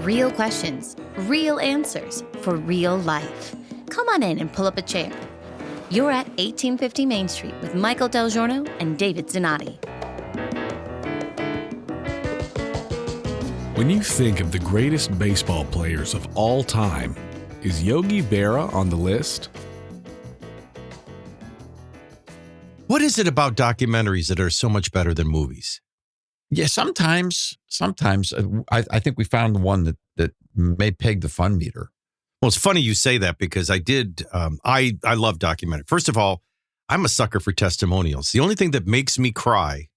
Real questions, real answers for real life. Come on in and pull up a chair. You're at 1850 Main Street with Michael DelGiorno and David Zanotti. When you think of the greatest baseball players of all time, is Yogi Berra on the list? What is it about documentaries that are so much better than movies? Yeah, sometimes I think we found the one that may peg the fun meter. Well, it's funny you say that because I did. I love documentaries. First of all, I'm a sucker for testimonials. The only thing that makes me cry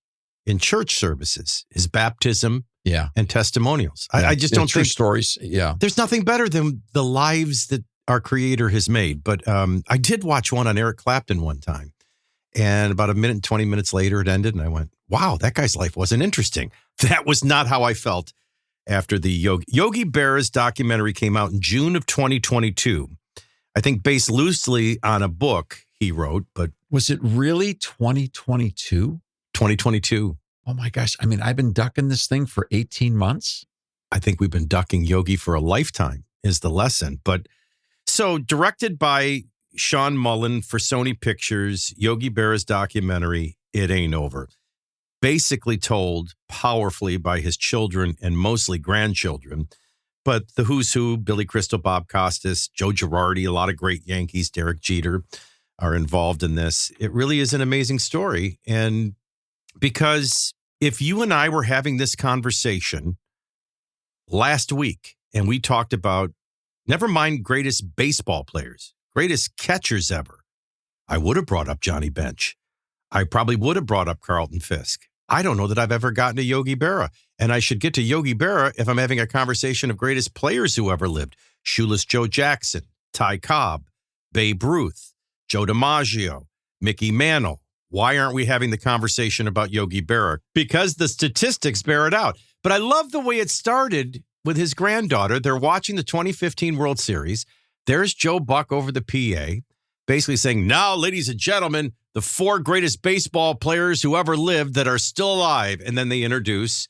in church services is baptism and testimonials. Yeah. I just don't true think stories. Yeah. There's nothing better than the lives that our Creator has made. But I did watch one on Eric Clapton one time. And about a minute and 20 minutes later, it ended. And I went, wow, that guy's life wasn't interesting. That was not how I felt after the Yogi Berra's documentary came out in June of 2022. I think based loosely on a book he wrote, but Was it really 2022? 2022. Oh my gosh. I mean, I've been ducking this thing for 18 months. I think we've been ducking Yogi for a lifetime is the lesson. But so directed by Sean Mullen for Sony Pictures, Yogi Berra's documentary, It Ain't Over. Basically told powerfully by his children and mostly grandchildren. But the who's who, Billy Crystal, Bob Costas, Joe Girardi, a lot of great Yankees, Derek Jeter are involved in this. It really is an amazing story. And because if you and I were having this conversation last week and we talked about, never mind greatest baseball players, greatest catchers ever, I would have brought up Johnny Bench. I probably would have brought up Carlton Fisk. I don't know that I've ever gotten to Yogi Berra. And I should get to Yogi Berra if I'm having a conversation of greatest players who ever lived. Shoeless Joe Jackson, Ty Cobb, Babe Ruth, Joe DiMaggio, Mickey Mantle. Why aren't we having the conversation about Yogi Berra? Because the statistics bear it out. But I love the way it started with his granddaughter. They're watching the 2015 World Series. There's Joe Buck over the PA, basically saying, now, ladies and gentlemen, the 4 greatest baseball players who ever lived that are still alive. And then they introduce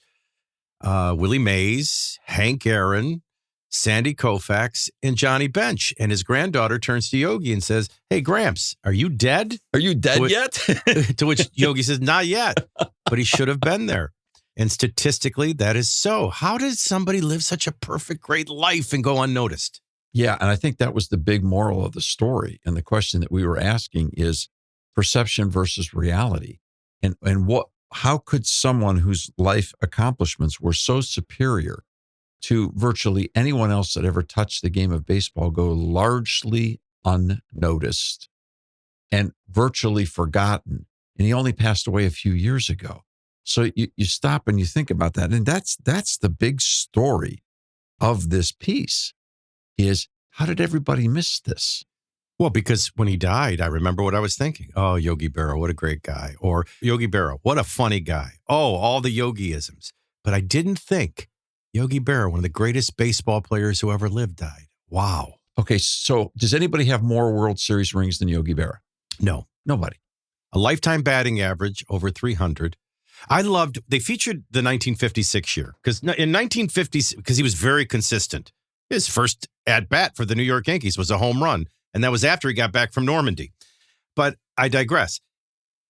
Willie Mays, Hank Aaron, Sandy Koufax, and Johnny Bench. And his granddaughter turns to Yogi and says, hey, Gramps, are you dead? Are you dead yet? To which Yogi says, not yet, but he should have been there. And statistically, that is so. How did somebody live such a perfect, great life and go unnoticed? Yeah. And I think that was the big moral of the story. And the question that we were asking is perception versus reality. And how could someone whose life accomplishments were so superior to virtually anyone else that ever touched the game of baseball go largely unnoticed and virtually forgotten? And he only passed away a few years ago. So you stop and you think about that. And that's the big story of this piece is, how did everybody miss this? Well, because when he died, I remember what I was thinking. Oh, Yogi Berra, what a great guy. Or Yogi Berra, what a funny guy. Oh, all the Yogi-isms. But I didn't think Yogi Berra, one of the greatest baseball players who ever lived, died. Wow. Okay, so does anybody have more World Series rings than Yogi Berra? No. Nobody. A lifetime batting average over 300. They featured the 1956 year because in 1950, because he was very consistent. His first at-bat for the New York Yankees was a home run, and that was after he got back from Normandy. But I digress.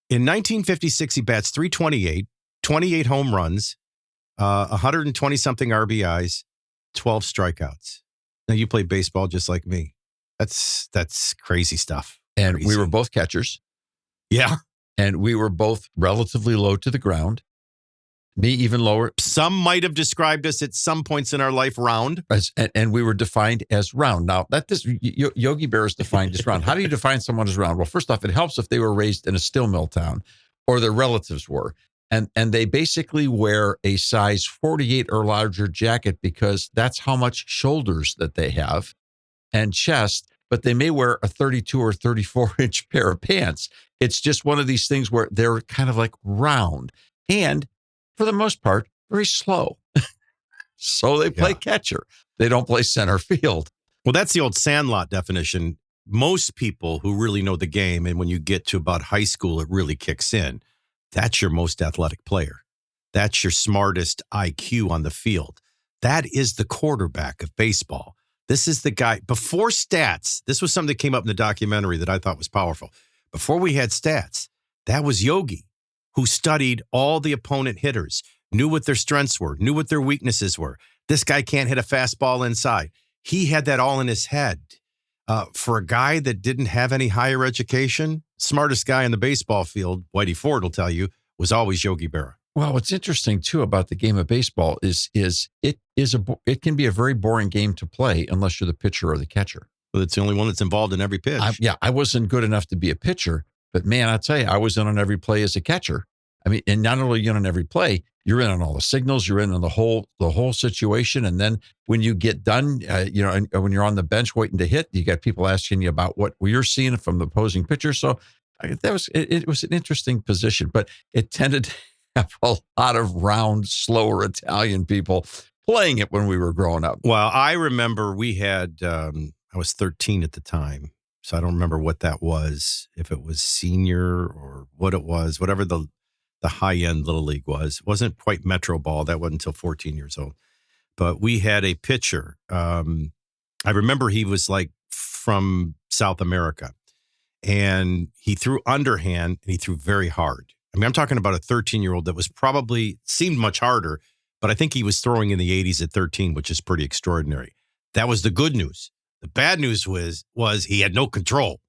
In 1956, he bats 328, 28 home runs, 120-something RBIs, 12 strikeouts. Now, you play baseball just like me. That's crazy stuff. And crazy. We were both catchers. Yeah. And we were both relatively low to the ground. Me even lower. Some might have described us at some points in our life round. And we were defined as round. Now, Yogi Berra is defined as round. How do you define someone as round? Well, first off, it helps if they were raised in a steel mill town or their relatives were. And they basically wear a size 48 or larger jacket because that's how much shoulders that they have and chest, but they may wear a 32 or 34-inch pair of pants. It's just one of these things where they're kind of like round and, for the most part, very slow. So they play catcher. They don't play center field. Well, that's the old Sandlot definition. Most people who really know the game, and when you get to about high school, it really kicks in. That's your most athletic player. That's your smartest IQ on the field. That is the quarterback of baseball. This is the guy. Before stats, this was something that came up in the documentary that I thought was powerful. Before we had stats, that was Yogi, who studied all the opponent hitters, knew what their strengths were, knew what their weaknesses were. This guy can't hit a fastball inside. He had that all in his head. For a guy that didn't have any higher education, smartest guy in the baseball field, Whitey Ford will tell you, was always Yogi Berra. Well, what's interesting too about the game of baseball is it can be a very boring game to play unless you're the pitcher or the catcher. Well, it's the only one that's involved in every pitch. I wasn't good enough to be a pitcher, but man, I tell you, I was in on every play as a catcher. I mean, and not only are you in on every play, you're in on all the signals, you're in on the whole situation, and then when you get done, and when you're on the bench waiting to hit, you got people asking you about what you're seeing from the opposing pitcher. So it was an interesting position, but it tended to have a lot of round, slower Italian people playing it when we were growing up. Well, I remember we had, I was 13 at the time, so I don't remember what that was, if it was senior or what it was, whatever the high-end Little League was. It wasn't quite Metro Ball. That wasn't until 14 years old. But we had a pitcher. I remember he was like from South America, and he threw underhand, and he threw very hard. I mean, I'm talking about a 13-year-old that was probably seemed much harder, but I think he was throwing in the 80s at 13, which is pretty extraordinary. That was the good news. The bad news was he had no control.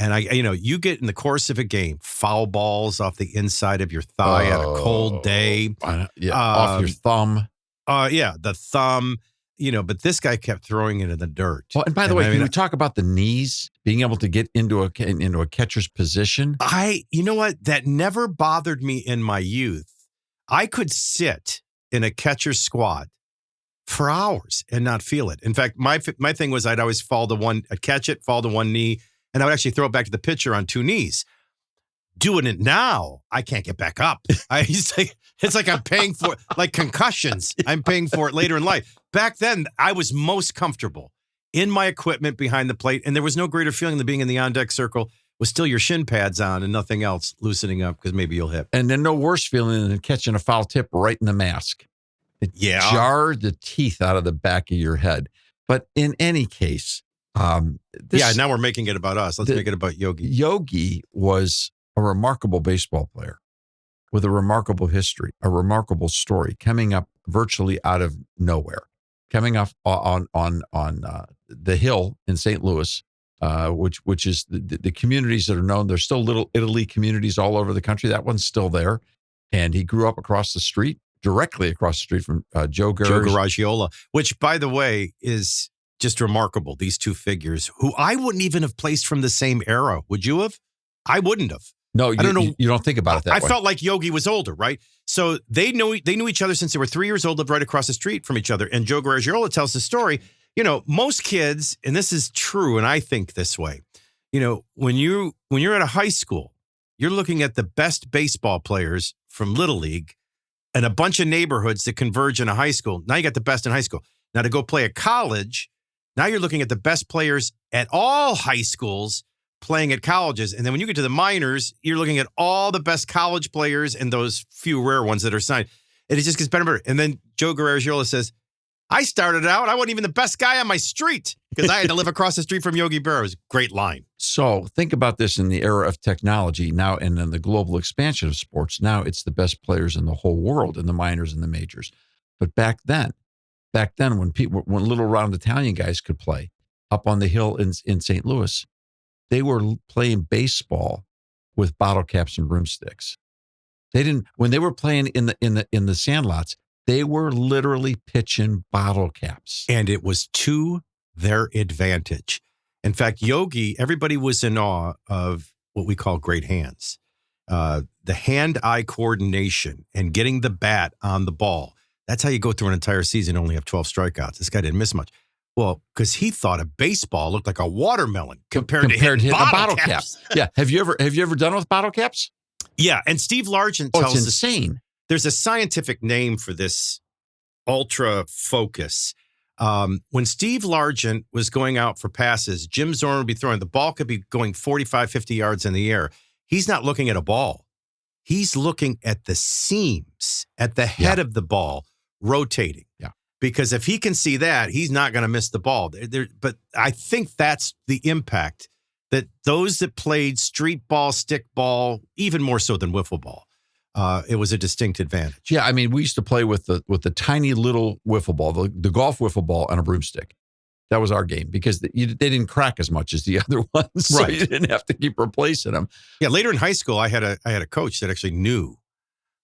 And you get in the course of a game, foul balls off the inside of your thigh on a cold day. Off your thumb. The thumb. But this guy kept throwing it in the dirt. Well, and by the way, can we talk about the knees, being able to get into a catcher's position? You know what? That never bothered me in my youth. I could sit in a catcher's squat for hours and not feel it. In fact, my thing was I'd always I'd catch it, fall to one knee, and I would actually throw it back to the pitcher on two knees. Doing it now, I can't get back up. It's like I'm paying for like concussions. I'm paying for it later in life. Back then, I was most comfortable in my equipment behind the plate, and there was no greater feeling than being in the on-deck circle with still your shin pads on and nothing else loosening up because maybe you'll hit. And then no worse feeling than catching a foul tip right in the mask. It jarred the teeth out of the back of your head. But in any case, now we're making it about us. Let's make it about Yogi. Yogi was a remarkable baseball player with a remarkable history, a remarkable story, coming up virtually out of nowhere, coming up on the Hill in St. Louis, which is the communities that are known. There's still Little Italy communities all over the country. That one's still there. And he grew up directly across the street from Joe Garagiola, which, by the way, is just remarkable. These two figures who I wouldn't even have placed from the same era. Would you have? I wouldn't have. No, I don't know. You don't think about it that way. I felt like Yogi was older, right? So they knew each other since they were 3 years old, lived right across the street from each other. And Joe Garagiola tells the story. Most kids, and this is true, and I think this way. When you're at a high school, you're looking at the best baseball players from Little League and a bunch of neighborhoods that converge in a high school. Now you got the best in high school. Now to go play at college, now you're looking at the best players at all high schools playing at colleges. And then when you get to the minors, you're looking at all the best college players and those few rare ones that are signed. And it just gets better and better. And then Joe Garagiola says, I started out, I wasn't even the best guy on my street because I had to live across the street from Yogi Berra. It was a great line. So think about this in the era of technology now and in the global expansion of sports. Now it's the best players in the whole world in the minors and the majors. But back then when little round Italian guys could play up on the hill in St. Louis, they were playing baseball with bottle caps and broomsticks. When they were playing in the sandlots, they were literally pitching bottle caps. And it was to their advantage. In fact, Yogi, everybody was in awe of what we call great hands. The hand-eye coordination and getting the bat on the ball. That's how you go through an entire season and only have 12 strikeouts. This guy didn't miss much. Well, because he thought a baseball looked like a watermelon compared to hitting bottle caps. Yeah. Have you ever done it with bottle caps? Yeah. And Steve Largent tells us. It's insane. There's a scientific name for this ultra focus. When Steve Largent was going out for passes, Jim Zorn would be throwing. The ball could be going 45, 50 yards in the air. He's not looking at a ball. He's looking at the seams at the head of the ball rotating. Yeah. because if he can see that, he's not going to miss the ball. But I think that's the impact that those that played street ball, stick ball, even more so than wiffle ball, it was a distinct advantage. Yeah, I mean, we used to play with the tiny little wiffle ball, the golf wiffle ball on a broomstick. That was our game because they didn't crack as much as the other ones, so Right. you didn't have to keep replacing them. Yeah, later in high school, I had a coach that actually knew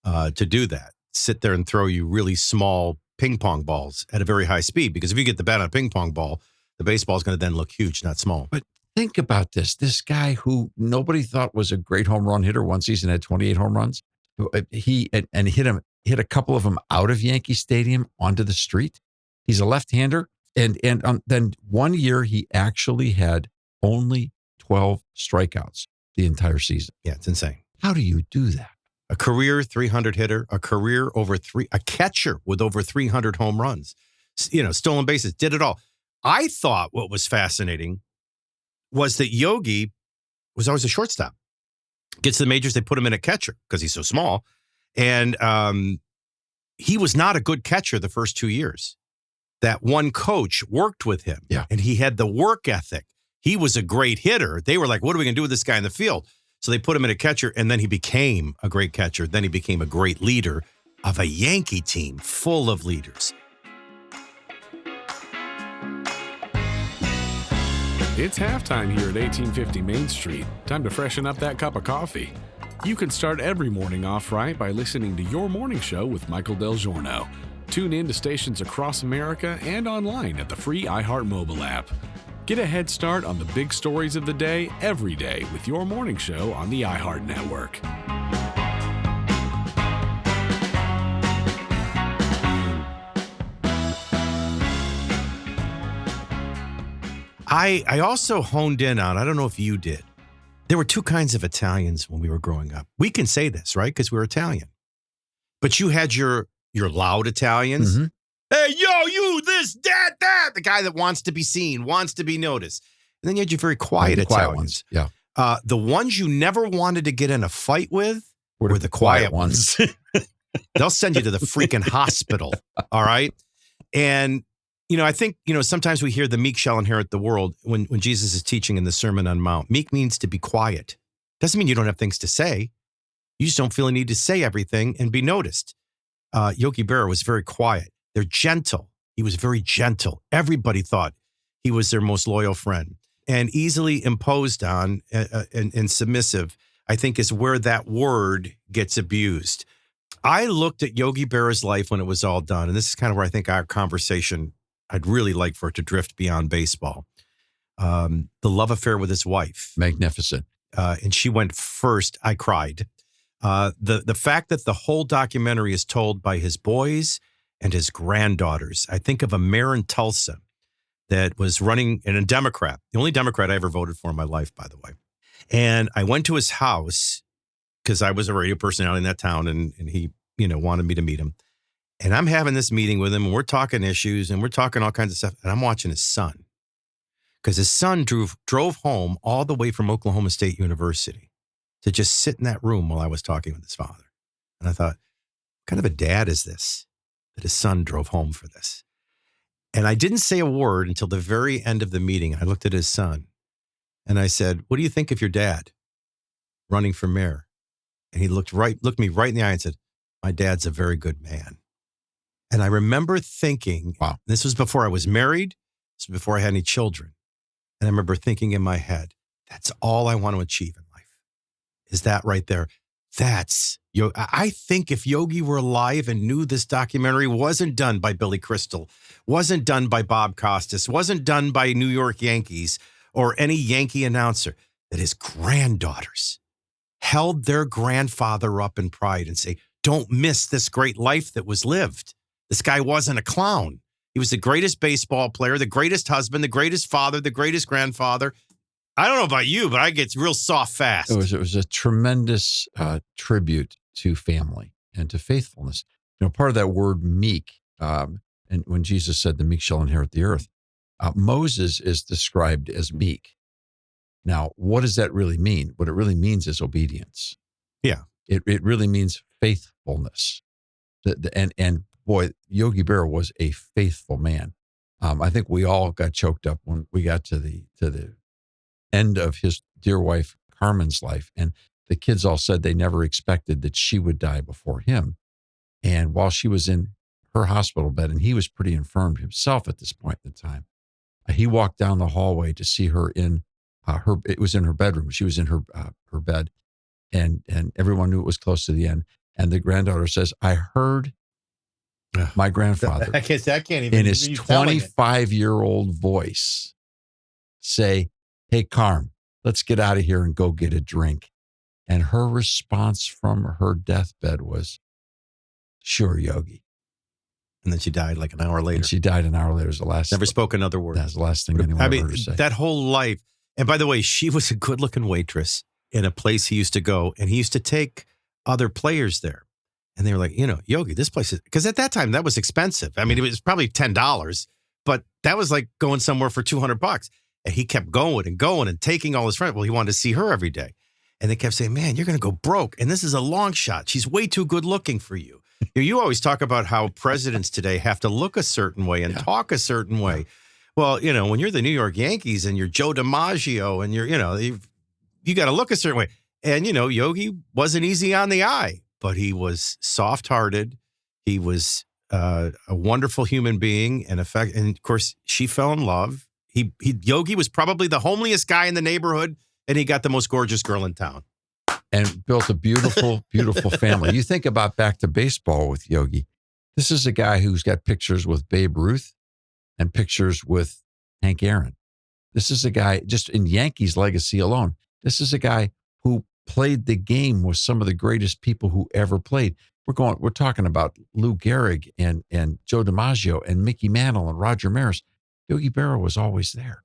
to do that. Sit there and throw you really small ping pong balls at a very high speed, because if you get the bat on a ping pong ball, the baseball is going to then look huge, not small. But think about this. This guy who nobody thought was a great home run hitter, one season had 28 home runs. He hit a couple of them out of Yankee Stadium onto the street. He's a left-hander. And then one year he actually had only 12 strikeouts the entire season. Yeah, it's insane. How do you do that? A career 300 hitter, a catcher with over 300 home runs, stolen bases, did it all. I thought what was fascinating was that Yogi was always a shortstop. Gets to the majors, they put him in a catcher because he's so small. And he was not a good catcher the first 2 years. That one coach worked with him, and he had the work ethic. He was a great hitter. They were like, what are we going to do with this guy in the field? So they put him in a catcher, and then he became a great catcher. Then he became a great leader of a Yankee team full of leaders. It's halftime here at 1850 Main Street. Time to freshen up that cup of coffee. You can start every morning off right by listening to Your Morning Show with Michael DelGiorno. Tune in to stations across America and online at the free iHeart mobile app. Get a head start on the big stories of the day every day with Your Morning Show on the iHeart Network. I also honed in on, I don't know if you did, there were two kinds of Italians when we were growing up. We can say this, right? Because we're Italian. But you had your loud Italians. Mm-hmm. Hey, yo, you, this, that. The guy that wants to be seen, wants to be noticed. And then you had your very quiet Italians. Yeah. The ones you never wanted to get in a fight with were the quiet ones. They'll send you to the freaking hospital. All right. And, I think, sometimes we hear the meek shall inherit the world when Jesus is teaching in the Sermon on Mount. Meek means to be quiet. Doesn't mean you don't have things to say. You just don't feel a need to say everything and be noticed. Yogi Berra was very quiet. They're gentle. He was very gentle. Everybody thought he was their most loyal friend, and easily imposed on and submissive, I think, is where that word gets abused. I looked at Yogi Berra's life when it was all done, and this is kind of where I think our conversation, I'd really like for it to drift beyond baseball. The love affair with his wife. Magnificent. And she went first. I cried. The fact that the whole documentary is told by his boys and his granddaughters. I think of a mayor in Tulsa that was running, and a Democrat, the only Democrat I ever voted for in my life, by the way. And I went to his house because I was a radio personality in that town, and he, wanted me to meet him. And I'm having this meeting with him, and we're talking issues, and we're talking all kinds of stuff. And I'm watching his son, because his son drove home all the way from Oklahoma State University to just sit in that room while I was talking with his father. And I thought, what kind of a dad is this, that his son drove home for this? And I didn't say a word until the very end of the meeting. I looked at his son and I said, what do you think of your dad running for mayor? And he looked me right in the eye and said, my dad's a very good man. And I remember thinking, wow, this was before I was married. This was before I had any children. And I remember thinking in my head, that's all I want to achieve in life, is that right there. That's Yogi. I think if Yogi were alive and knew this documentary wasn't done by Billy Crystal, wasn't done by Bob Costas, wasn't done by New York Yankees or any Yankee announcer, that his granddaughters held their grandfather up in pride and say, don't miss this great life that was lived. This guy wasn't a clown. He was the greatest baseball player, the greatest husband, the greatest father, the greatest grandfather. I don't know about you, but I get real soft fast. It was a tremendous tribute to family and to faithfulness. Part of that word meek, and when Jesus said the meek shall inherit the earth, Moses is described as meek. Now, what does that really mean? What it really means is obedience. Yeah. It really means faithfulness. And boy, Yogi Berra was a faithful man. I think we all got choked up when we got to the end of his dear wife Carmen's life, and the kids all said they never expected that she would die before him. And while she was in her hospital bed, and he was pretty infirm himself at this point in time, he walked down the hallway to see her in it was in her bedroom. She was in her bed, and everyone knew it was close to the end. And the granddaughter says, "I heard my grandfather I guess I can't even in his 25-year-old voice say, 'Hey, Carm, let's get out of here and go get a drink.'" And her response from her deathbed was, "Sure, Yogi." And then she died like an hour later. And she died an hour later. It was the last. Never spoke another word. That's the last thing anyone ever heard her say. That whole life. And by the way, she was a good-looking waitress in a place he used to go, and he used to take other players there. And they were like, Yogi, this place is, because at that time that was expensive. I mean, it was probably $10, but that was like going somewhere for $200. And he kept going and taking all his friends. Well, he wanted to see her every day. And they kept saying, "Man, you're going to go broke. And this is a long shot. She's way too good looking for you." You always talk about how presidents today have to look a certain way and talk a certain way. Well, when you're the New York Yankees and you're Joe DiMaggio and you're, you got to look a certain way. And, Yogi wasn't easy on the eye, but he was soft-hearted. He was a wonderful human being. And of course, she fell in love. Yogi was probably the homeliest guy in the neighborhood, and he got the most gorgeous girl in town. And built a beautiful, beautiful family. You think about back to baseball with Yogi. This is a guy who's got pictures with Babe Ruth and pictures with Hank Aaron. This is a guy, just in Yankees legacy alone, this is a guy who played the game with some of the greatest people who ever played. We're talking about Lou Gehrig and Joe DiMaggio and Mickey Mantle and Roger Maris. Yogi Berra was always there.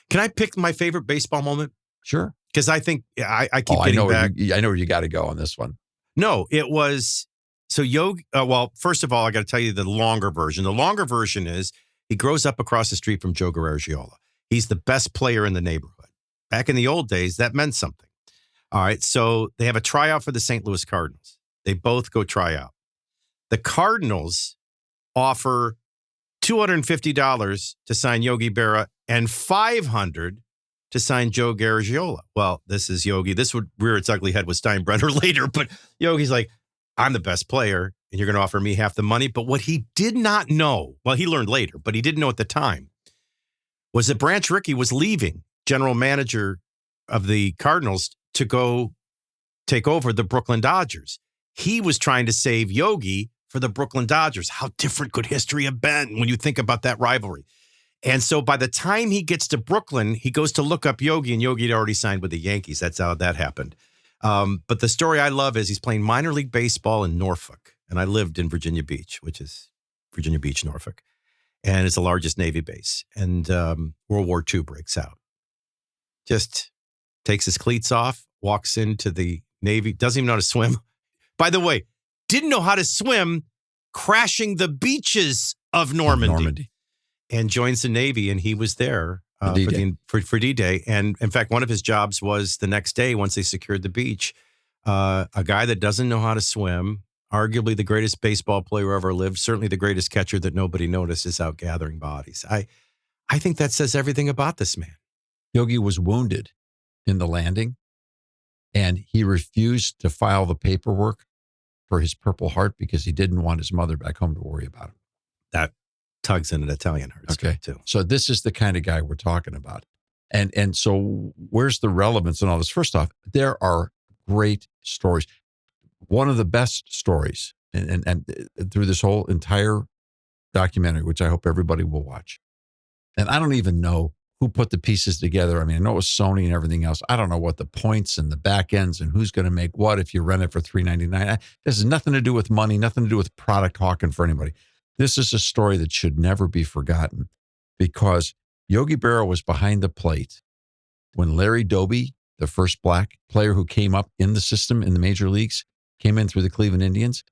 Can I pick my favorite baseball moment? Sure. Because I think I keep getting back. I know where you got to go on this one. No, it was, so Yogi, well, first of all, I got to tell you the longer version. The longer version is he grows up across the street from Joe Garagiola. He's the best player in the neighborhood. Back in the old days, that meant something. All right, so they have a tryout for the St. Louis Cardinals. They both go try out. The Cardinals offer $250 to sign Yogi Berra and $500 to sign Joe Garagiola. Well, this is Yogi. This would rear its ugly head with Steinbrenner later, but Yogi's like, "I'm the best player, and you're going to offer me half the money." But what he did not know, well, he learned later, but he didn't know at the time, was that Branch Rickey was leaving, general manager of the Cardinals, to go take over the Brooklyn Dodgers. He was trying to save Yogi for the Brooklyn Dodgers. How different could history have been when you think about that rivalry? And so by the time he gets to Brooklyn, he goes to look up Yogi, and Yogi had already signed with the Yankees. That's how that happened. But the story I love is he's playing minor league baseball in Norfolk. And I lived in Virginia Beach, which is Virginia Beach, Norfolk. And it's the largest Navy base. And World War II breaks out. Just takes his cleats off, walks into the Navy, doesn't even know how to swim. By the way, didn't know how to swim, crashing the beaches of Normandy. And joins the Navy, and he was there for D-Day. And in fact, one of his jobs was the next day, once they secured the beach, a guy that doesn't know how to swim, arguably the greatest baseball player ever lived, certainly the greatest catcher that nobody noticed, is out gathering bodies. I think that says everything about this man. Yogi was wounded in the landing, and he refused to file the paperwork for his Purple Heart because he didn't want his mother back home to worry about him. That tugs in an Italian heart too. So this is the kind of guy we're talking about. And so where's the relevance in all this? First off, there are great stories. One of the best stories, and through this whole entire documentary, which I hope everybody will watch. And I don't even know who put the pieces together. I mean, I know it was Sony and everything else. I don't know what the points and the back ends and who's going to make what if you rent it for $3.99. This has nothing to do with money, nothing to do with product hawking for anybody. This is a story that should never be forgotten because Yogi Berra was behind the plate when Larry Doby, the first black player who came up in the system in the major leagues, came in through the Cleveland Indians.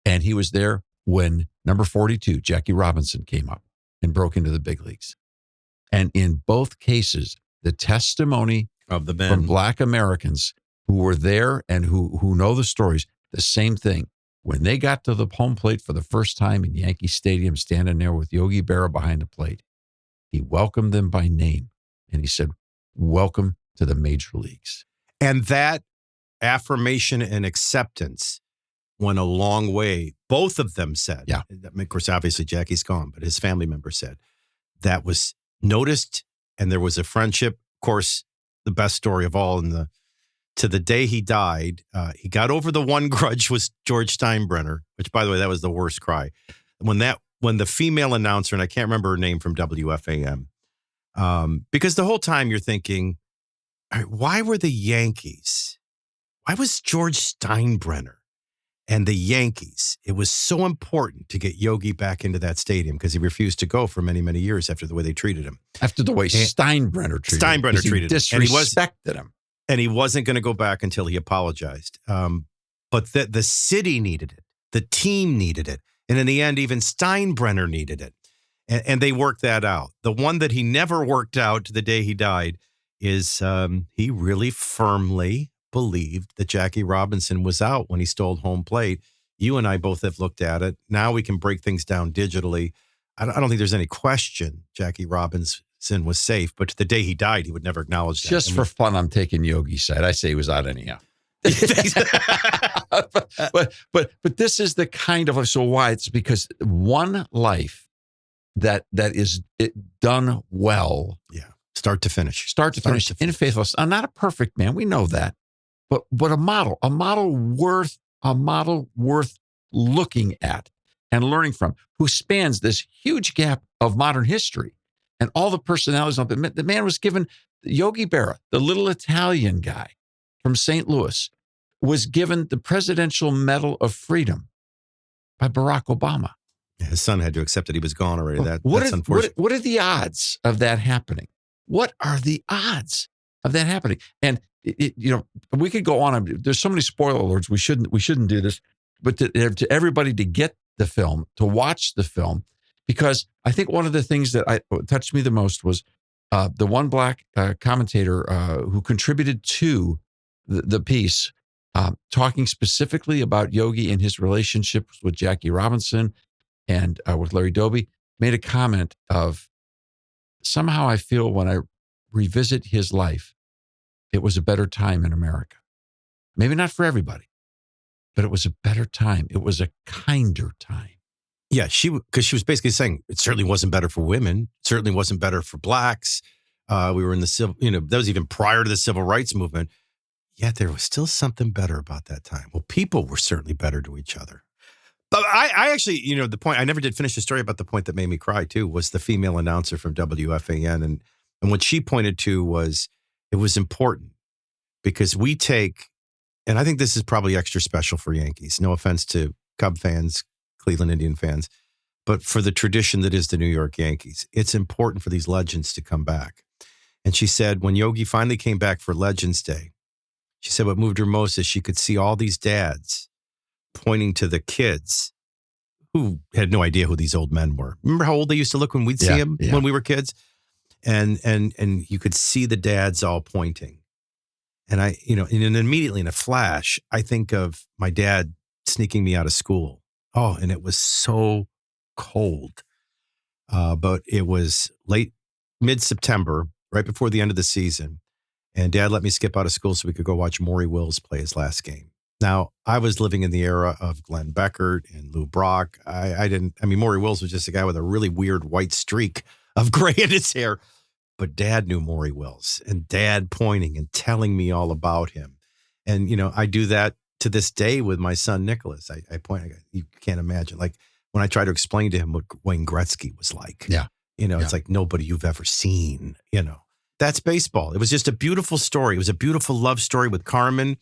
And he was there when number 42, Jackie Robinson, came up and broke into the big leagues. And in both cases, the testimony of the men from black Americans who were there and who know the stories, the same thing. when they got to the home plate for the first time in Yankee Stadium, standing there with Yogi Berra behind the plate, he welcomed them by name. And he said, welcome to the major leagues. And that affirmation and acceptance went a long way. Both of them said, yeah. Of course, obviously Jackie's gone, but his family member said that was noticed and there was a friendship. Of course, the best story of all to the day he died, he got over the one grudge was George Steinbrenner, which by the way, that was the worst cry. When the female announcer, and I can't remember her name from WFAM, because the whole time you're thinking, all right, why were the Yankees? Why was George Steinbrenner and the Yankees? It was so important to get Yogi back into that stadium because he refused to go for many, many years after the way they treated him. After the way Steinbrenner treated him. Disrespected him. And he wasn't going to go back until he apologized. But the city needed it. The team needed it. And in the end, even Steinbrenner needed it. And they worked that out. The one that he never worked out to the day he died is he really firmly believed that Jackie Robinson was out when he stole home plate. You and I both have looked at it. Now we can break things down digitally. I don't think there's any question Jackie Robinson was safe, but to the day he died, he would never acknowledge that. Just for fun, I'm taking Yogi's side. I say he was out anyhow. but this is the kind of, so why? It's because one life that is done well. Yeah. Start to finish. In faithfulness. I'm not a perfect man. We know that. But a model worth looking at and learning from, who spans this huge gap of modern history and all the personalities of it. The man was given, Yogi Berra, the little Italian guy from St. Louis, was given the Presidential Medal of Freedom by Barack Obama. His son had to accept that he was gone already. That's unfortunate. What are the odds of that happening? What are the odds of that happening? And we could go on. There's so many spoiler alerts. We shouldn't do this. But to everybody to get the film, to watch the film, because I think one of the things that touched me the most was the one black commentator who contributed to the piece, talking specifically about Yogi and his relationships with Jackie Robinson and with Larry Doby, made a comment of, somehow I feel when I revisit his life, it was a better time in America. Maybe not for everybody, but it was a better time. It was a kinder time. Yeah, because she was basically saying it certainly wasn't better for women. It certainly wasn't better for blacks. We were in the civil, that was even prior to the civil rights movement. Yet there was still something better about that time. Well, people were certainly better to each other. But I actually, the point, I never did finish the story about the point that made me cry too, was the female announcer from WFAN. And what she pointed to was, it was important because we take, and I think this is probably extra special for Yankees. No offense to Cub fans, Cleveland Indian fans, but for the tradition that is the New York Yankees, it's important for these legends to come back. And she said, when Yogi finally came back for Legends Day, she said what moved her most is she could see all these dads pointing to the kids who had no idea who these old men were. Remember how old they used to look when we'd see them when we were kids? And you could see the dads all pointing. And and immediately in a flash, I think of my dad sneaking me out of school. Oh, and it was so cold. But it was mid-September, right before the end of the season. And Dad let me skip out of school so we could go watch Maury Wills play his last game. Now, I was living in the era of Glenn Beckert and Lou Brock. Maury Wills was just a guy with a really weird white streak of gray in his hair. But Dad knew Maury Wills, and Dad pointing and telling me all about him. And, I do that to this day with my son, Nicholas. I point, you can't imagine. Like when I try to explain to him what Wayne Gretzky was like, it's like nobody you've ever seen, That's baseball. It was just a beautiful story. It was a beautiful love story with Carmen.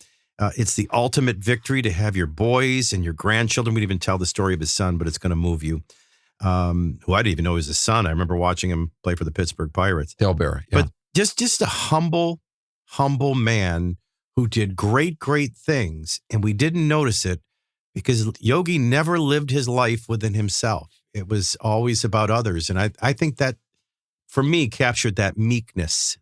It's the ultimate victory to have your boys and your grandchildren. We didn't even tell the story of his son, but it's going to move you. Who I didn't even know was his son. I remember watching him play for the Pittsburgh Pirates. Del Berra, yeah. But just a humble man who did great, great things. And we didn't notice it because Yogi never lived his life within himself. It was always about others. And I think that, for me, captured that meekness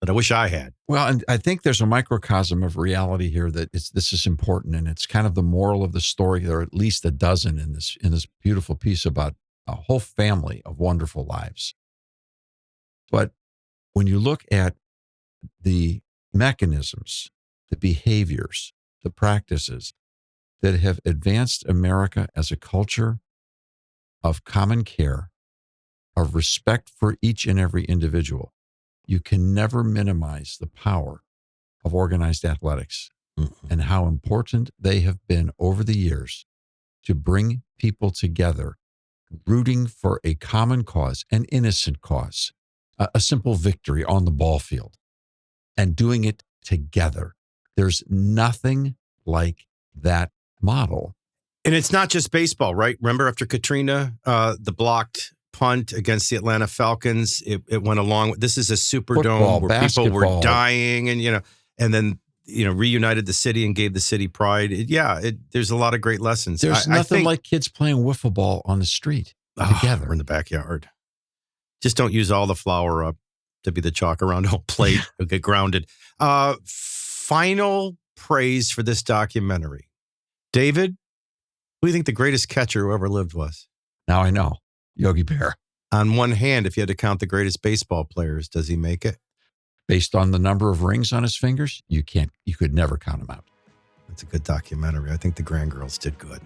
that I wish I had. Well, and I think there's a microcosm of reality here that this is important, and it's kind of the moral of the story. There are at least a dozen in this beautiful piece about a whole family of wonderful lives. But when you look at the mechanisms, the behaviors, the practices that have advanced America as a culture of common care, of respect for each and every individual, you can never minimize the power of organized athletics and how important they have been over the years to bring people together, rooting for a common cause, an innocent cause, a simple victory on the ball field, and doing it together. There's nothing like that model. And it's not just baseball, right? Remember after Katrina, the blocked punt against the Atlanta Falcons, it went along. This is a Superdome Football, where people basketball. were dying and then, reunited the city and gave the city pride. There's a lot of great lessons. There's nothing like kids playing wiffle ball on the street together. Or in the backyard. Just don't use all the flour up to be the chalk around a whole plate. You'll get grounded. Final praise for this documentary. David, who do you think the greatest catcher who ever lived was? Now I know. Yogi Berra. On one hand, if you had to count the greatest baseball players, does he make it? Based on the number of rings on his fingers, you could never count him out. That's a good documentary. I think the Grand Girls did good.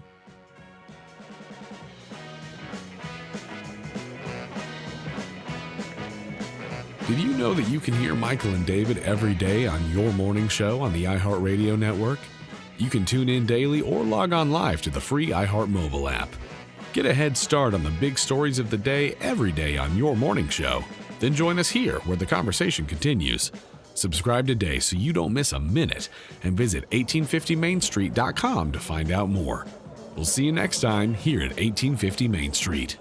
Did you know that you can hear Michael and David every day on your morning show on the iHeartRadio network? You can tune in daily or log on live to the free iHeart mobile app. Get a head start on the big stories of the day every day on your morning show. Then join us here where the conversation continues. Subscribe today so you don't miss a minute and visit 1850mainstreet.com to find out more. We'll see you next time here at 1850 Main Street.